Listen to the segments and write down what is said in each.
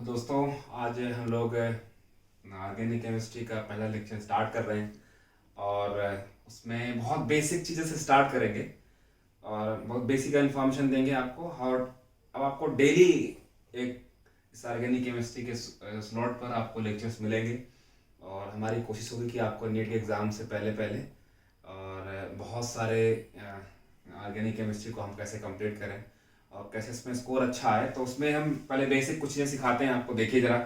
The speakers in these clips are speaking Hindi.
दोस्तों, आज हम लोग ऑर्गेनिक केमिस्ट्री का पहला लेक्चर स्टार्ट कर रहे हैं और उसमें बहुत बेसिक चीज़ें से स्टार्ट करेंगे और बहुत बेसिक इन्फॉर्मेशन देंगे आपको। और अब आपको डेली एक इस ऑर्गेनिक केमिस्ट्री के स्लॉट पर आपको लेक्चर्स मिलेंगे और हमारी कोशिश होगी कि आपको नीट के एग्ज़ाम से पहले पहले और बहुत सारे ऑर्गेनिक केमिस्ट्री को हम कैसे कंप्लीट करें और कैसे इसमें स्कोर अच्छा है। तो उसमें हम पहले बेसिक कुछ चीज़ें सिखाते हैं आपको। देखिए ज़रा,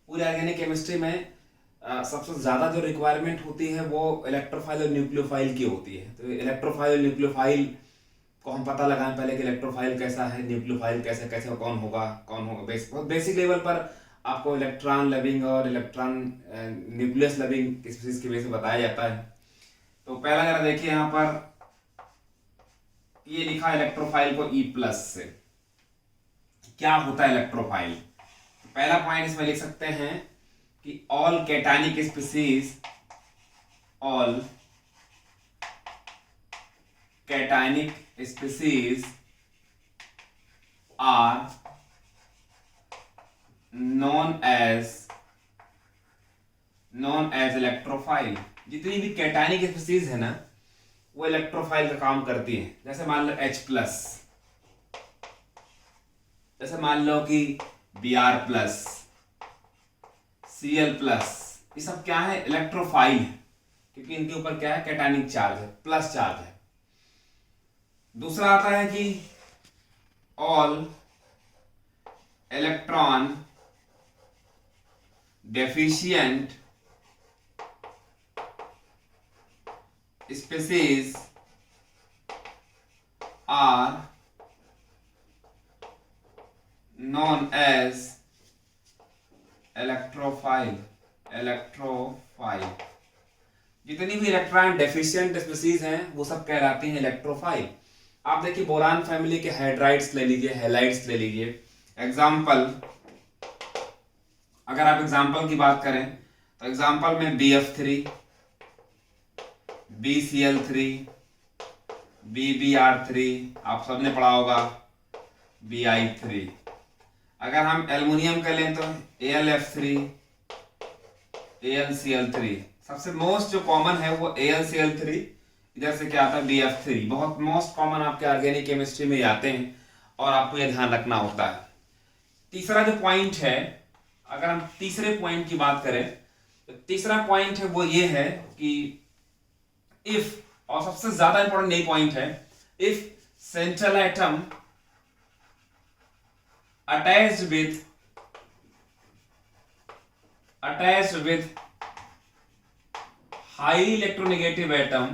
पूरी ऑर्गेनिक केमिस्ट्री में सबसे ज़्यादा जो रिक्वायरमेंट होती है वो इलेक्ट्रोफाइल और न्यूक्लियोफाइल की होती है। तो इलेक्ट्रोफाइल और न्यूक्लियोफाइल को हम पता लगाएं पहले कि इलेक्ट्रोफाइल कैसा है, न्यूक्लियोफाइल कैसे कैसे कौन होगा बहुत बेसिक लेवल पर आपको इलेक्ट्रॉन लविंग और इलेक्ट्रॉन न्यूक्लियस लविंग स्पीशीज की वजह से बताया जाता है। तो पहला जरा देखिए, यहाँ पर ये लिखा इलेक्ट्रोफाइल को E प्लस से। क्या होता है इलेक्ट्रोफाइल? तो पहला पॉइंट इसमें लिख सकते हैं कि all cationic species, all cationic species are known as electrophile. जितनी भी कैटायनिक स्पीशीज है ना, वो इलेक्ट्रोफाइल का काम करती है। जैसे मान लो H प्लस, जैसे मान लो कि Br प्लस, Cl प्लस, ये सब क्या है? इलेक्ट्रोफाइल है, क्योंकि इनके ऊपर क्या है? कैटायनिक चार्ज है, प्लस चार्ज है। दूसरा आता है कि all electron deficient species are known as electrophile. जितनी भी इलेक्ट्रॉन डेफिशिएंट स्पीशीज हैं वो सब कहलाती हैं इलेक्ट्रोफाइल। आप देखिए, बोरान फैमिली के हाइड्राइड्स ले लीजिए, हैलाइड्स ले लीजिए। एग्जाम्पल, अगर आप एग्जाम्पल की बात करें तो एग्जाम्पल में BF3, BCl3, BBr3, आप सबने पढ़ा होगा Bi3। अगर हम एल्युमिनियम का लें तो AlF3, AlCl3। सबसे मोस्ट जो कॉमन है वो AlCl3, इधर से क्या आता है? BF3। बहुत मोस्ट कॉमन आपके ऑर्गेनिक केमिस्ट्री में आते हैं और आपको यह ध्यान रखना होता है। तीसरा जो पॉइंट है, अगर हम तीसरे पॉइंट की बात करें तो तीसरा पॉइंट है वो ये है कि इफ, और सबसे ज्यादा इंपॉर्टेंट यही पॉइंट है, if central atom attached with highly electronegative atom,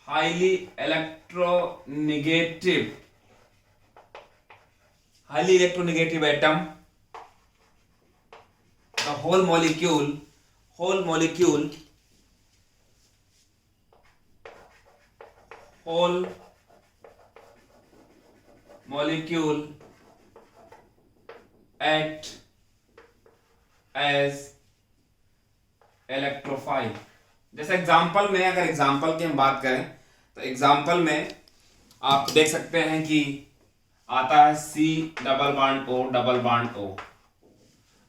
highly electronegative atom, the whole molecule act as electrophile. जैसे एग्जाम्पल में, अगर एग्जाम्पल की हम बात करें तो एग्जाम्पल में आप देख सकते हैं कि आता है C double bond O double bond O।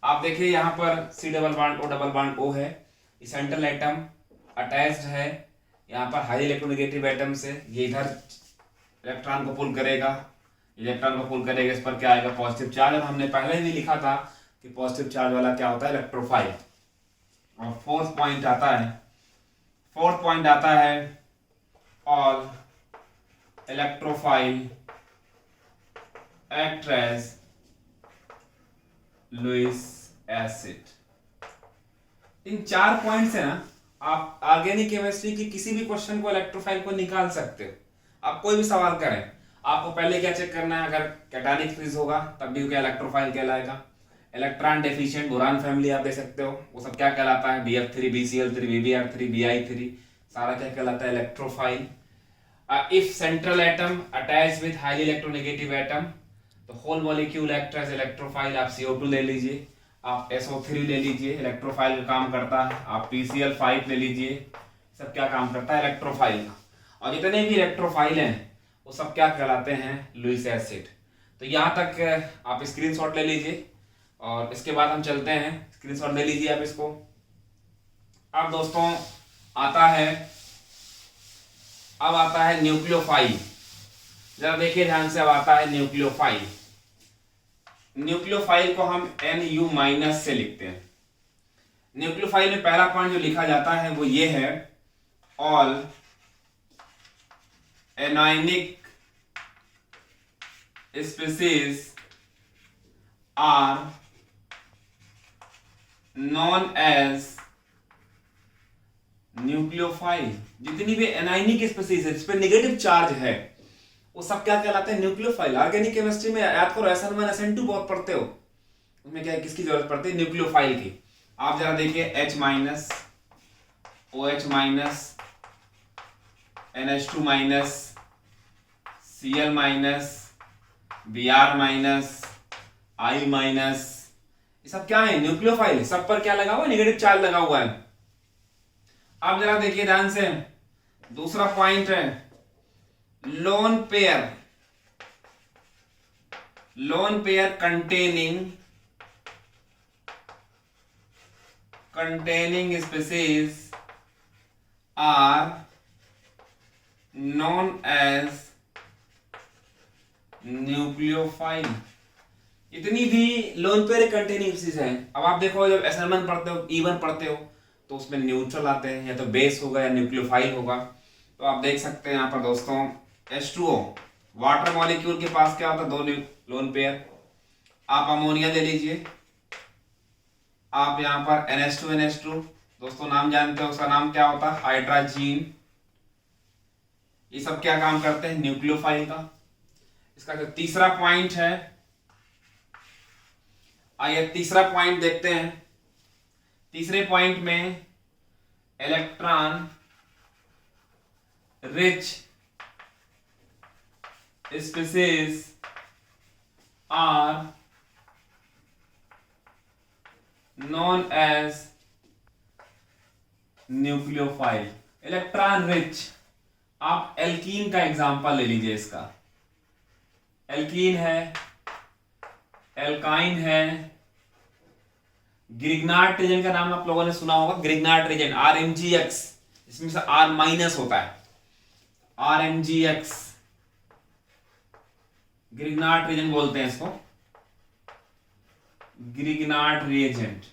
आप देखिए यहाँ पर C डबल बॉन्ड O है, सेंट्रल एटम अटैच्ड है यहाँ पर हाई इलेक्ट्रोनेगेटिव एटम से। ये इधर इलेक्ट्रॉन को पुल करेगा, इस पर क्या आएगा? Positive charge. और हमने पहले भी लिखा था कि पॉजिटिव चार्ज वाला क्या होता है? इलेक्ट्रोफाइल। और फोर्थ पॉइंट आता है all electrophile act as Lewis acid. इन 4 पॉइंट से ना आप ऑर्गेनिक केमिस्ट्री की किसी भी क्वेश्चन को, इलेक्ट्रोफाइल को निकाल सकते हो। आप कोई भी सवाल करें, आपको पहले क्या चेक करना है? अगर कैटायनिक फ्रीज होगा तब भी क्या इलेक्ट्रोफाइल कहलाएगा। इलेक्ट्रॉन डेफिशिएंट बोरान फैमिली आप देख सकते हो, वो सब क्या कहलाता है? BF3, BCl3, BBr3, Bi3, सारा क्या कहलाता है? Electrophile. If central atom attach with highly electronegative atom, तो whole molecule act as electrophile. आप CO2 ले लीजिए, आप SO3 ले लीजिए, इलेक्ट्रोफाइल का काम करता है। आप PCl5 ले लीजिए, सब क्या काम करता है? इलेक्ट्रोफाइल का। और जितने भी इलेक्ट्रोफाइल हैं वो सब क्या कहलाते हैं? Lewis acid. तो यहाँ तक आप स्क्रीनशॉट ले लीजिए और इसके बाद हम चलते हैं। स्क्रीनशॉट ले लीजिए आप इसको। अब दोस्तों अब आता है न्यूक्लियोफाइल। जरा देखिए ध्यान से, अब आता है न्यूक्लियोफाइल। न्यूक्लियोफाइल को हम Nu माइनस से लिखते हैं। न्यूक्लियोफाइल में पहला पॉइंट जो लिखा जाता है वो ये है, all anionic species are known as nucleophile. जितनी भी एनायनिक स्पीसीज है जिस पे नेगेटिव चार्ज है वो सब क्या कहलाते हैं? न्यूक्लियोफाइल। ऑर्गेनिक केमिस्ट्री में याद करो SN1 SN2 बहुत पढ़ते हो, उसमें क्या किसकी जरूरत पड़ती है? न्यूक्लियोफाइल की। आप जरा देखिए H minus, OH minus, NH2 minus, Cl minus, Br minus, I minus, ये सब क्या है? न्यूक्लियोफाइल। सब पर क्या लगा हुआ है? नेगेटिव चार्ज लगा हुआ है। अब जरा देखिए ध्यान से, दूसरा पॉइंट है lone pair containing species are known as nucleophile. इतनी भी लोन पेयर कंटेनिंग स्पीसीज है। अब आप देखो जब SN1 पढ़ते हो, E1 पढ़ते हो तो उसमें न्यूट्रल आते हैं, या तो बेस होगा या न्यूक्लियोफाइल होगा। तो आप देख सकते हैं यहाँ पर दोस्तों H2O, वाटर मॉलिक्यूल के पास क्या होता है? 2 लोन पेयर। आप अमोनिया ले लीजिए, आप यहाँ पर NH2 दोस्तों नाम जानते हो, उसका नाम क्या होता है? हाइड्रोजीन। ये सब क्या काम करते हैं? न्यूक्लियोफाइल का। इसका जो तीसरा पॉइंट है, आइए तीसरा पॉइंट देखते हैं। तीसरे पॉइंट में electron rich species are known as nucleophile. Electron rich, आप एल्कीन का एग्जांपल ले लीजिए। इसका एल्कीन है, एल्काइन है, ग्रिग्नार्ड रीजन का नाम आप लोगों ने सुना होगा। ग्रिग्नार्ड रीजन RMgX, इसमें से R माइनस होता है, RMgX ग्रिग्नार्ड रीजन बोलते हैं इसको, ग्रिग्नार्ड रिएजेंट।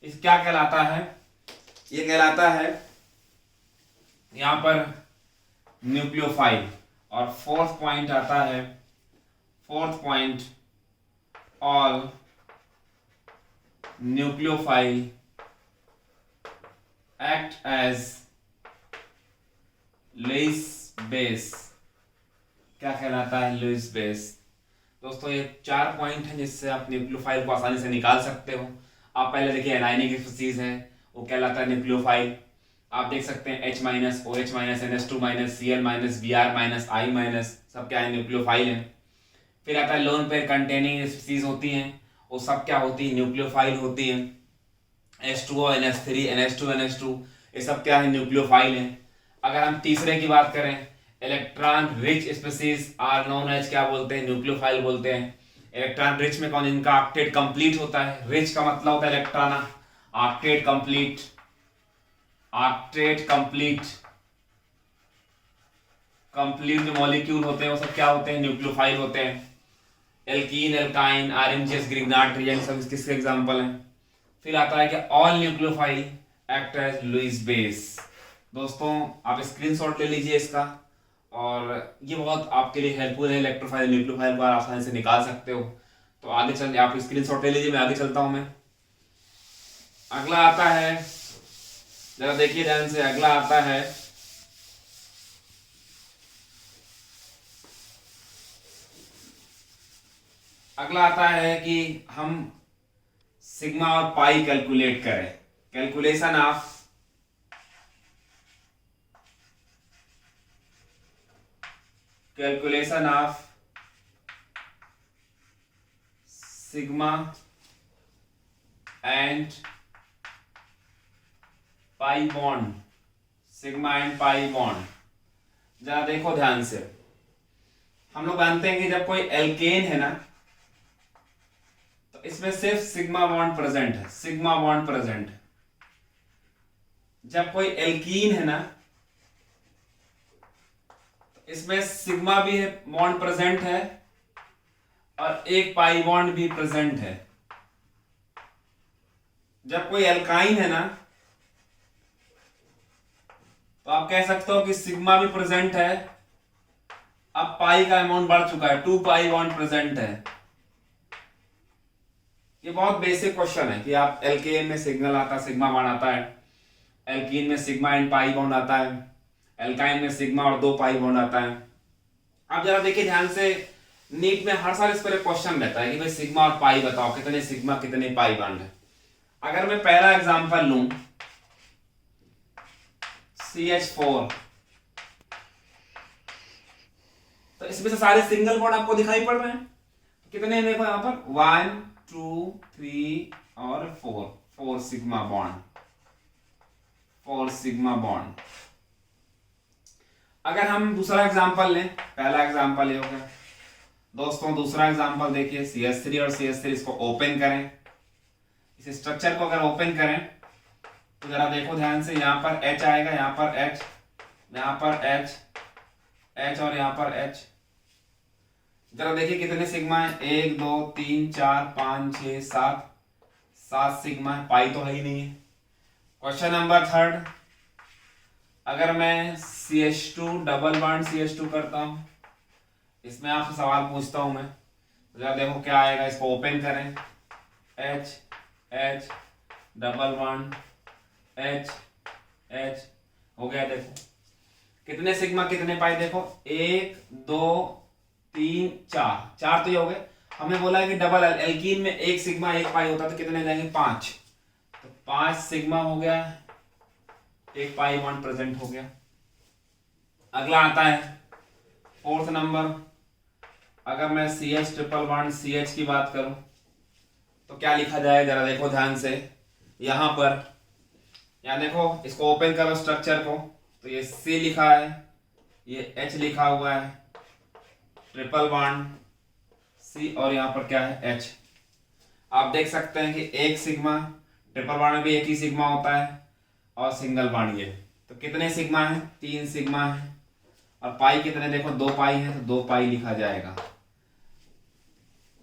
इस क्या कहलाता है? ये कहलाता है यहां पर न्यूक्लियोफाइल। और फोर्थ पॉइंट आता है, all nucleophile act as Lewis base. क्या कहलाता है? Lewis base. दोस्तों ये 4 पॉइंट हैं जिससे आप न्यूक्लियोफाइल को आसानी से निकाल सकते हो। आप पहले देखिए एनायनिक स्पीसीज है, वो कहलाता है न्यूक्लियोफाइल। आप देख सकते हैं H minus, OH minus, NH2 minus, Cl minus, Br minus, I minus, सब क्या है? न्यूक्लियोफाइल है। फिर आता है लोन पेयर कंटेनिंग स्पीसीज होती हैं, वो सब क्या होती है? न्यूक्लियोफाइल होती हैं। H2O, NH3, NH2, NH2, ये सब क्या है? न्यूक्लियोफाइल है। अगर हम तीसरे की बात करें, electron rich species are known as क्या बोलते हैं? न्यूक्लियोफाइल बोलते हैं। इलेक्ट्रॉन रिच में कौन? जिनका ऑक्टेट कंप्लीट होता है। रिच का मतलब होता है इलेक्ट्रॉन, ऑक्टेट कंप्लीट जो मॉलिक्यूल होते हैं वो सब क्या होते हैं? न्यूक्लियोफाइल होते हैं। Alkene, alkyne, RMgX, Grignard reagent सब किसके एग्जांपल हैं। फिर आता है कि all nucleophile act as Lewis base. दोस्तों आप स्क्रीनशॉट ले लीजिए इसका, और ये बहुत आपके लिए हेल्पफुल है। इलेक्ट्रोफाइल, न्यूक्लियोफाइल को आप आसानी से निकाल सकते हो। तो आगे चल, आप स्क्रीनशॉट ले लीजिए, मैं आगे चलता हूं। मैं अगला आता है, जरा देखिए ध्यान से, अगला आता है कि हम सिग्मा और पाई कैलकुलेट करें। Calculation of sigma and pi bond, जरा देखो ध्यान से, हम लोग जानते हैं कि जब कोई एल्केन है ना तो इसमें सिर्फ सिग्मा बॉन्ड प्रेजेंट है, सिग्मा बॉन्ड प्रेजेंट है। जब कोई एल्कीन है ना तो इसमें सिग्मा भी बॉन्ड प्रेजेंट है और एक पाई बॉन्ड भी प्रेजेंट है। जब कोई एल्काइन है ना तो आप कह सकते हो कि सिग्मा भी प्रेजेंट है, अब पाई का अमाउंट बढ़ चुका है, 2 पाई बॉन्ड प्रेजेंट है। ये बहुत बेसिक क्वेश्चन है कि आप एल्केन में सिग्नल आता है, सिग्मा बॉन्ड आता है, एल्कीन में सिग्मा एंड पाई बॉन्ड आता है, एल्काइन में सिग्मा और 2 पाई बॉन्ड आता है। आप जरा देखिए ध्यान से, नीट में हर साल इस पर एक क्वेश्चन रहता है कि भाई सिग्मा और पाई बताओ, कितने सिग्मा कितने पाई बॉन्ड है। अगर मैं पहला एग्जांपल लूं CH4, तो इसमें से सारे सिंगल बॉन्ड आपको दिखाई पड़ रहे हैं। कितने देखो यहां पर 1 2 3 और 4 सिग्मा बॉन्ड, 4 सिग्मा बॉन्ड। अगर हम दूसरा एग्जांपल लें, पहला एग्जांपल ये हो गया दोस्तों, दूसरा एग्जांपल देखिए CH3 और CH3, इसको ओपन करें, इस स्ट्रक्चर को अगर ओपन करें तो जरा देखो ध्यान से, यहां पर H आएगा, यहां पर H, यहां पर H, H और यहां पर H। जरा देखिए कितने सिग्मा है, 1 2 3 4 5 6 7, 7 सिग्मा है, पाई तो है ही नहीं है। क्वेश्चन नंबर 3, अगर मैं CH2 डबल बॉन्ड CH2 करता हूं, इसमें आपसे सवाल पूछता हूं मैं, तो जरा देखो क्या आएगा, इसको ओपन करें, H H double bond H H हो गया। देखो कितने सिग्मा कितने पाई, देखो 1 2 3 4, 4 तो ये हो गए। हमें बोला है कि डबल एल्कीन में 1 सिग्मा 1 पाई होता, तो कितने जाएंगे 5, तो 5 सिग्मा हो गया, 1 पाई बॉन्ड प्रेजेंट हो गया। अगला आता है 4th नंबर, अगर मैं CH ट्रिपल बॉन्ड CH की बात करूं तो क्या लिखा जाए, जरा देखो ध्यान से, यहां पर यहां देखो, इसको ओपन करो स्ट्रक्चर को, तो ये C लिखा है, ये H लिखा हुआ है, ट्रिपल बॉन्ड C और यहां पर क्या है H। आप देख सकते हैं कि 1 सिग्मा, ट्रिपल बॉन्ड में भी 1 ही सिग्मा होता है, और सिंगल बॉन्ड ये, तो कितने सिग्मा है, 3 सिग्मा है, और पाई कितने, देखो 2 पाई है, तो 2 पाई लिखा जाएगा।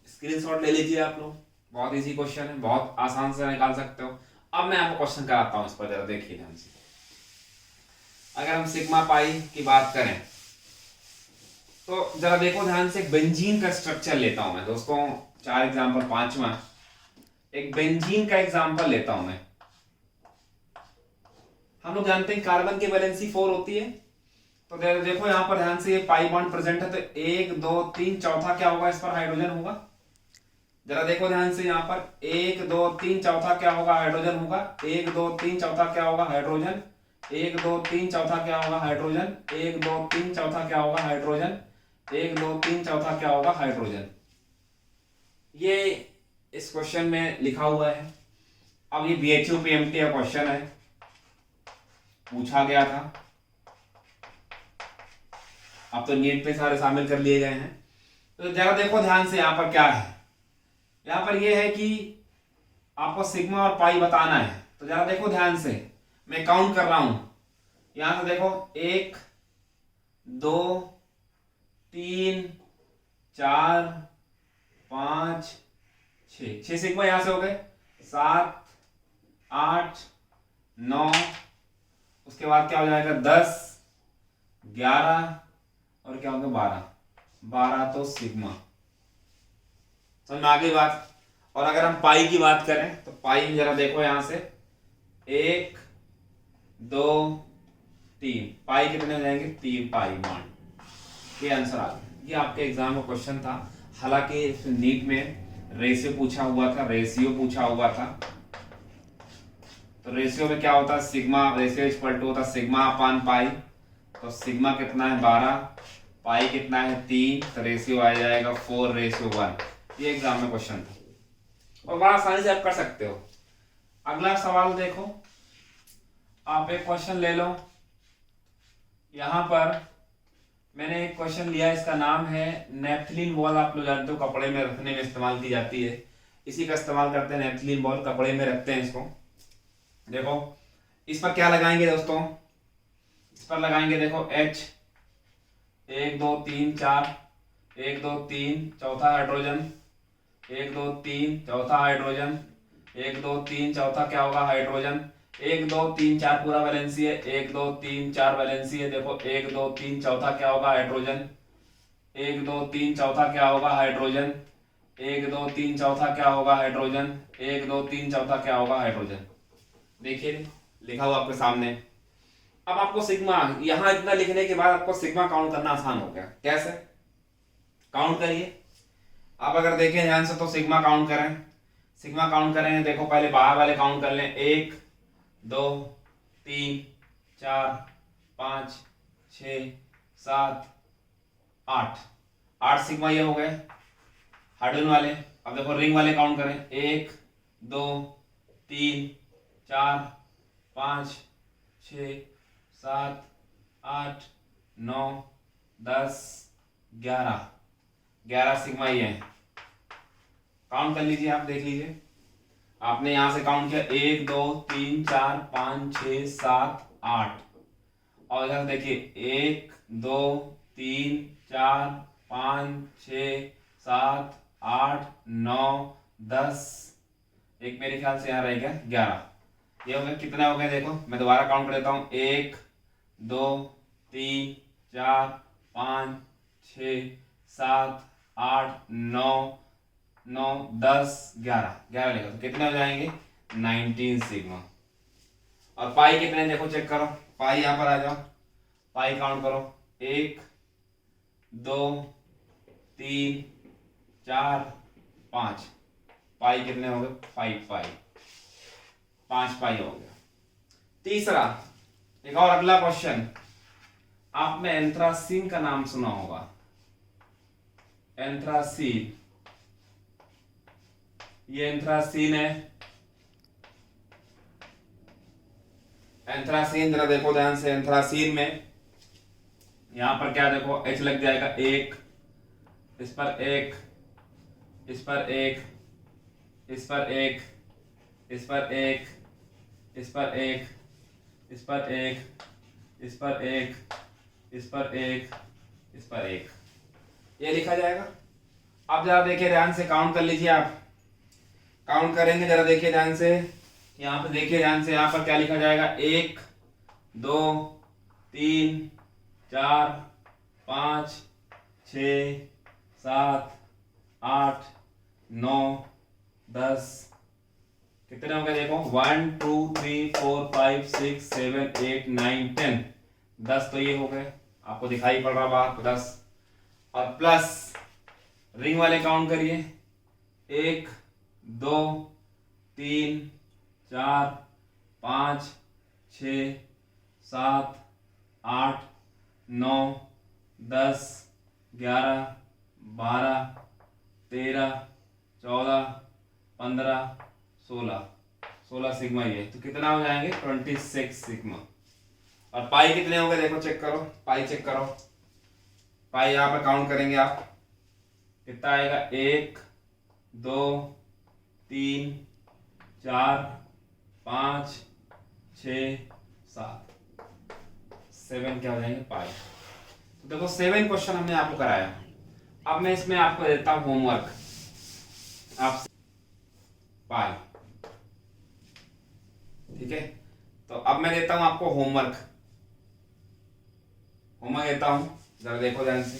स्क्रीनशॉट ले लीजिए आप लोग, बहुत इजी क्वेश्चन है, बहुत आसान से निकाल सकते हो। अब मैं आपको क्वेश्चन कराता हूं, इस पर जरा देखिए ध्यान से। अगर हम सिग्मा पाई की बात करें तो जरा देखो ध्यान से, एक बेंजीन का स्ट्रक्चर लेता हूं मैं दोस्तों, 4 एग्जांपल, 5वां एक बेंजीन का एग्जांपल लेता हूं मैं। हम लोग जानते हैं कार्बन की वैलेंसी 4 होती है, तो देखो यहां पर ध्यान से, ये पाई बॉन्ड प्रेजेंट है, तो 1 2 3 चौथा क्या होगा, इस पर हाइड्रोजन होगा। जरा देखो ध्यान से, यहां पर 1 2 3 चौथा क्या होगा, हाइड्रोजन होगा, 1 2 3 चौथा क्या होगा, हाइड्रोजन, 1 2 3 चौथा क्या होगा, हाइड्रोजन, 1 2 3 चौथा क्या होगा, हाइड्रोजन, 1 2 3 चौथा क्या होगा, हाइड्रोजन। ये इस क्वेश्चन में लिखा हुआ है। अब ये BHU PMT का क्वेश्चन है, पूछा गया था, अब तो नीट पे सारे शामिल कर लिए गए हैं। तो जरा देखो ध्यान से, यहां पर क्या है, यहां पर यह है कि आपको सिग्मा और पाई बताना है। तो जरा देखो ध्यान से, मैं काउंट कर रहा हूं, यहां से देखो 1 2 3 4 5 6 सिग्मा यहां से हो गए, 7 8 9, उसके बाद क्या हो जाएगा 10 11 और क्या होगा 12, तो सिग्मा। समझ में आ गई बात। और अगर हम पाई की बात करें तो पाई जरा देखो यहां से, 1 2 3, पाई कितने हो जाएंगे, 3 पाई बॉन्ड। ये आंसर आ गया। ये आपके एग्जाम का क्वेश्चन था, हालांकि नीट में रेशियो पूछा हुआ था, रेशियो पूछा हुआ था। तो रेशियो में क्या होता है, सिग्मा, रेशियो इक्वल टू होता है सिग्मा अपान पाई, तो सिग्मा कितना है 12, पाई कितना है 3, तो रेशियो आ जाएगा 4:1। ये एग्जाम में क्वेश्चन था और बड़ा आसानी से आप कर सकते हो। अगला सवाल देखो, आप एक क्वेश्चन ले लो, यहां पर मैंने एक क्वेश्चन लिया, इसका नाम है नेपथलीन बॉल। आप लोग जानते हो कपड़े में रखने में इस्तेमाल की जाती है, इसी का इस्तेमाल करते हैं। नेपथलीन बॉल कपड़े में रखते हैं इसको। देखो इस पर क्या लगाएंगे दोस्तों, इस पर लगाएंगे देखो H, 1 2 3 4, 1 2 3 चौथा हाइड्रोजन, 1 2 3 चौथा हाइड्रोजन, 1 2 3 चौथा क्या होगा हाइड्रोजन, 1 2 3 4 पूरा वैलेंसी है, 1 2 3 4 वैलेंसी है। देखो 1 2 3 चौथा क्या होगा हाइड्रोजन, 1 2 3 चौथा क्या होगा हाइड्रोजन, 1 2 3 चौथा क्या होगा हाइड्रोजन, 1 2 3 चौथा क्या होगा हाइड्रोजन। देखिए लिखा हुआ आपके सामने। अब आपको सिग्मा, यहां इतना लिखने के बाद आपको सिग्मा काउंट करना आसान हो गया। कैसे काउंट करिए, आप अगर देखें ध्यान से तो सिग्मा काउंट करें, सिग्मा काउंट करें। देखो पहले बाहर वाले काउंट कर लें, 1 2 3 4 5 6 7 8, 8 सिग्मा ये हो गए हाइड्रोजन वाले। अब देखो रिंग वाले काउंट करें, 1 2 3 4 5 6 7 8 9 10 11, 11 सिग्मा ये है। काउंट कर लीजिए, आप देख लीजिए। आपने यहां से काउंट किया 1 2 3 4 5 6 7 8, और इधर देखिए 1 2 3 4 5 6 7 8 9 10, एक मेरे ख्याल से यहाँ रहेगा 11। ये हो गया, कितने हो गए देखो, मैं दोबारा काउंट कर देता हूँ, 1 2 3 4 5 6 7 8 9 9 10 11, 11 लिखा तो कितने हो जाएंगे 19 सिग्मा। और पाई कितने देखो चेक करो, पाई यहां पर आ जाओ, पाई काउंट करो, 1 2 3 4 5, पाई कितने हो गए 5 पाई, 5 पाई हो गया। तीसरा एक और अगला क्वेश्चन, आपने एंथ्रासीन का नाम सुना होगा, एंथ्रासीन, ये एंथ्रासीन है। एंथ्रासीन जरा देखो ध्यान से, एंथ्रासीन में यहां पर क्या देखो H लग जाएगा, 1 इस पर 1 इस पर 1 इस पर 1 इस पर 1 इस पर 1 इस पर 1 इस पर 1 इस पर 1 इस पर 1, ये लिखा जाएगा। अब जरा देखिए ध्यान से, काउंट कर लीजिए आप, काउंट करेंगे जरा देखिए ध्यान से, यहाँ पे देखिए ध्यान से, यहाँ पर क्या लिखा जाएगा, 1 2 3 4 5 6 7 8 9 10, कितने हो गए देखो, 1 2 3 4 5 6 7 8 9 10, 10 तो ये हो गए, आपको दिखाई पड़ रहा बात 10। और प्लस रिंग वाले काउंट करिए, 1 2 3 4 5 6 7 8 9 10 11 12 13 14 15 16, 16 सिग्मा ये, तो कितना हो जाएंगे 26 सिग्मा। और पाई कितने हो गए देखो चेक करो, पाई चेक करो, पाई यहाँ पर काउंट करेंगे आप, कितना आएगा, 1 2 3 4 5 6 7, 7 क्या हो जाएंगे पाई। तो देखो 7 क्वेश्चन हमने आपको कराया। अब मैं इसमें आपको देता हूं होमवर्क, आप पाई, ठीक है। तो अब मैं देता हूं आपको होमवर्क, होमवर्क देता हूं, जरा देखो ध्यान से,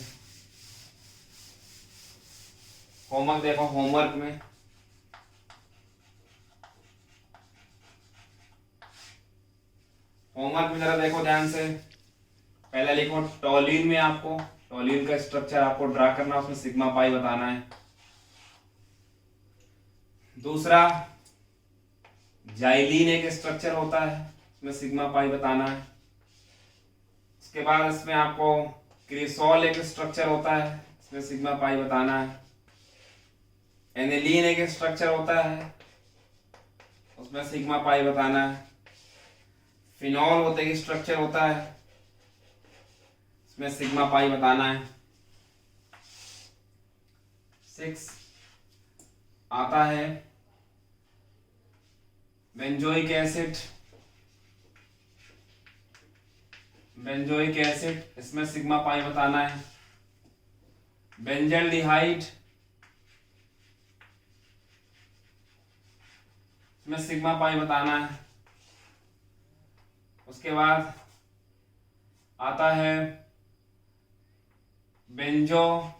होमवर्क देखो, होमवर्क में जरा देखो ध्यान से, पहले लिखो टॉलिन में, आपको टॉलिन का स्ट्रक्चर आपको ड्रा करना, उसमें सिग्मा पाई बताना है। दूसरा जाइलिन एक स्ट्रक्चर होता है, उसमें सिग्मा पाई बताना है। उसके बाद इसमें आपको क्रिसोल एक स्ट्रक्चर होता है, इसमें सिग्मा पाई बताना है। एनिलीन एक स्ट्रक्चर होता है, उसमें सिग्मा पाई बताना है। फिनॉल होते एक स्ट्रक्चर होता है, इसमें सिग्मा पाई बताना है। 6 आता है बेंजोइक एसिड, बेंजोइक एसिड, इसमें सिग्मा पाई बताना है। बेंजल्डिहाइड, इसमें सिग्मा पाई बताना है। उसके बाद आता है बेंजो,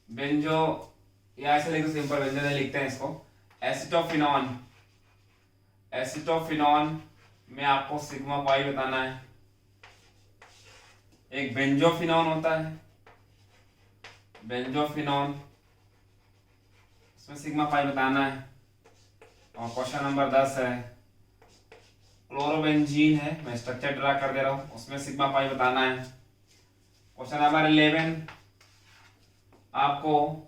बेंजो या ऐसे लिखो, सिंपल बेंजो नहीं लिखते हैं इसको, एसिटोफिनॉन, एसिटोफिनॉन में आपको सिग्मा पाई बताना है। एक बेंजोफिनॉन होता है, बेंजोफिनॉन, इसमें सिग्मा पाई बताना है। और क्वेश्चन नंबर 10 है क्लोरोबेंजीन है, मैं स्ट्रक्चर ड्रा कर दे रहा हूं, उसमें सिग्मा पाई बताना है। क्वेश्चन नंबर 11 आपको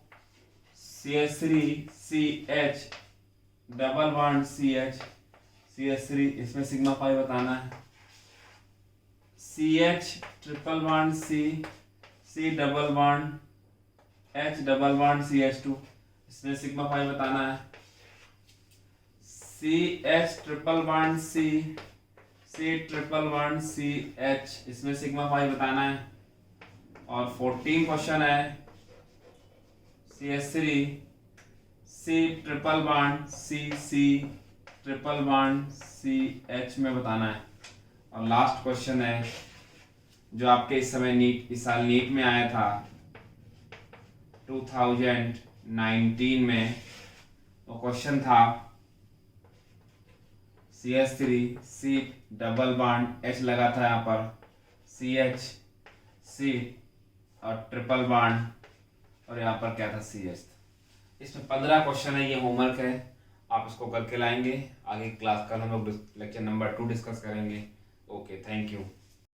CH3CH डबल बॉन्ड CH3, इसमें सिग्मा पाई बताना है। CH triple bond C double bond H double bond CH2, इसमें सिग्मा पाई बताना है। CH triple bond C triple bond CH, इसमें सिग्मा पाई बताना है। और 14 क्वेश्चन है CH3 C triple bond C triple bond CH में बताना है। और लास्ट क्वेश्चन है जो आपके इस साल नीट में आया था 2019 में, तो क्वेश्चन था CH3 C double bond H लगा था यहाँ पर, CH C और ट्रिपल बॉन्ड, और यहाँ पर क्या था CH। इसमें 15 क्वेश्चन है, ये होमवर्क है, आप इसको करके लाएंगे। आगे क्लास कल हम लोग लेक्चर नंबर 2 डिस्कस करेंगे। Okay, thank you.